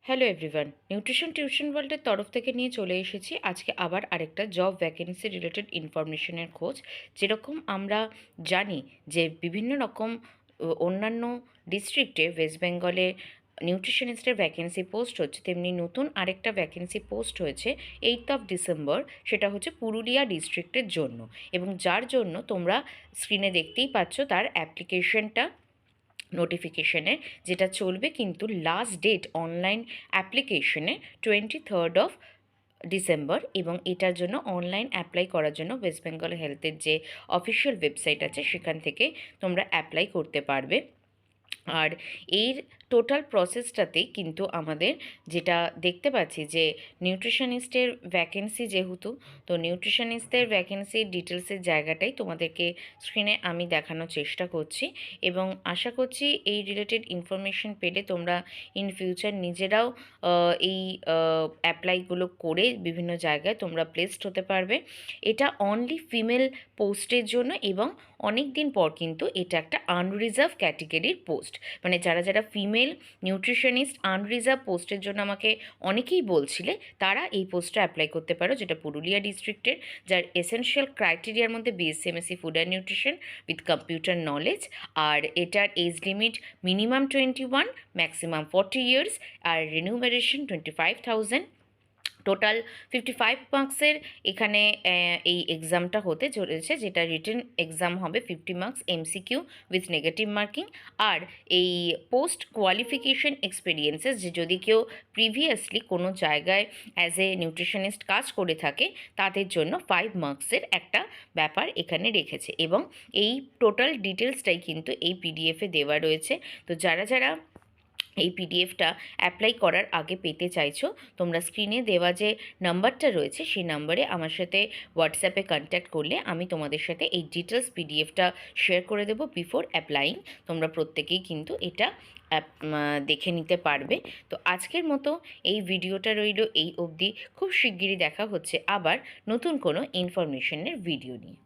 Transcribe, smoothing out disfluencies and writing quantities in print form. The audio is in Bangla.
হ্যালো এভরিওয়ান, নিউট্রিশন টিউশন ওয়ার্ল্ডের তরফ থেকে নিয়ে চলে এসেছি আজকে আবার আরেকটা জব ভ্যাকেন্সি রিলেটেড ইনফরমেশনের খোঁজ। যেরকম আমরা জানি যে বিভিন্ন রকম অন্যান্য ডিস্ট্রিক্টে ওয়েস্ট বেঙ্গলে নিউট্রিশনিস্টের ভ্যাকেন্সি পোস্ট হচ্ছে, তেমনি নতুন আরেকটা ভ্যাকেন্সি পোস্ট হয়েছে 8 ডিসেম্বর। সেটা হচ্ছে পুরুলিয়া ডিস্ট্রিক্টের জন্য, এবং যার জন্য তোমরা স্ক্রিনে দেখতেই পাচ্ছ তার অ্যাপ্লিকেশনটা নোটিফিকেশনের, যেটা চলবে কিন্তু লাস্ট ডেট অনলাইন অ্যাপ্লিকেশনে 23 ডিসেম্বর। এবং এটার জন্য অনলাইন অ্যাপ্লাই করার জন্য ওয়েস্ট বেঙ্গল হেলথের যে অফিসিয়াল ওয়েবসাইট আছে সেখান থেকে তোমরা অ্যাপ্লাই করতে পারবে। আর এর টোটাল প্রসেসটাতেই কিন্তু আমাদের যেটা দেখতে পাচ্ছি যে নিউট্রিশনিস্টের ভ্যাকেন্সি যেহেতু, তো নিউট্রিশনিস্টের ভ্যাকেন্সির ডিটেলসের জায়গাটাই তোমাদেরকে স্ক্রিনে আমি দেখানোর চেষ্টা করছি, এবং আশা করছি এই রিলেটেড ইনফরমেশন পেলে তোমরা ইন ফিউচার নিজেরাও এই অ্যাপ্লাইগুলো করে বিভিন্ন জায়গায় তোমরা প্লেসড হতে পারবে। এটা অনলি ফিমেল পোস্টের জন্য, এবং অনেক দিন পর কিন্তু এটা একটা আনরিজার্ভ ক্যাটেগরির পোস্ট। মানে যারা যারা ফিমেল নিউট্রিশনিস্ট আনরিজার্ভ পোস্টের জন্য আমাকে অনেকেই বলছিলে, তারা এই পোস্টটা অ্যাপ্লাই করতে পারো, যেটা পুরুলিয়া ডিস্ট্রিক্টের, যার এসেনশিয়াল ক্রাইটেরিয়ার মধ্যে BSc MSc food and nutrition with computer knowledge. আর এটার age limit minimum 21, maximum 40 years, আর রিনিউমারেশন 25,000। টোটাল 55 মার্কসের এখানে এই এক্সামটা হতে চলেছে, যেটা রিটেন এক্সাম হবে 50 marks MCQ with negative marking. আর এই পোস্ট কোয়ালিফিকেশন এক্সপিরিয়েন্সেস, যে যদি কেউ প্রিভিয়াসলি কোনো জায়গায় অ্যাজ এ নিউট্রিশনিস্ট কাজ করে থাকে তাদের জন্য 5 মার্কসের একটা ব্যাপার এখানে রেখেছে, এবং এই টোটাল ডিটেলসটাই কিন্তু এই পিডিএফে দেওয়া রয়েছে। তো যারা যারা এই পিডিএফটা অ্যাপ্লাই করার আগে পেতে চাইছো, তোমরা স্ক্রিনে দেওয়া যে নাম্বারটা রয়েছে সেই নাম্বারে আমার সাথে হোয়াটসঅ্যাপে কন্ট্যাক্ট করলে আমি তোমাদের সাথে এই ডিটেলস পিডিএফটা শেয়ার করে দেবো বিফোর অ্যাপ্লাইং। তোমরা প্রত্যেকেই কিন্তু এটা দেখে নিতে পারবে। তো আজকের মতো এই ভিডিওটা রইল এই অবধি। খুব শিগগিরই দেখা হচ্ছে আবার নতুন কোনো ইনফরমেশনের ভিডিও নিয়ে।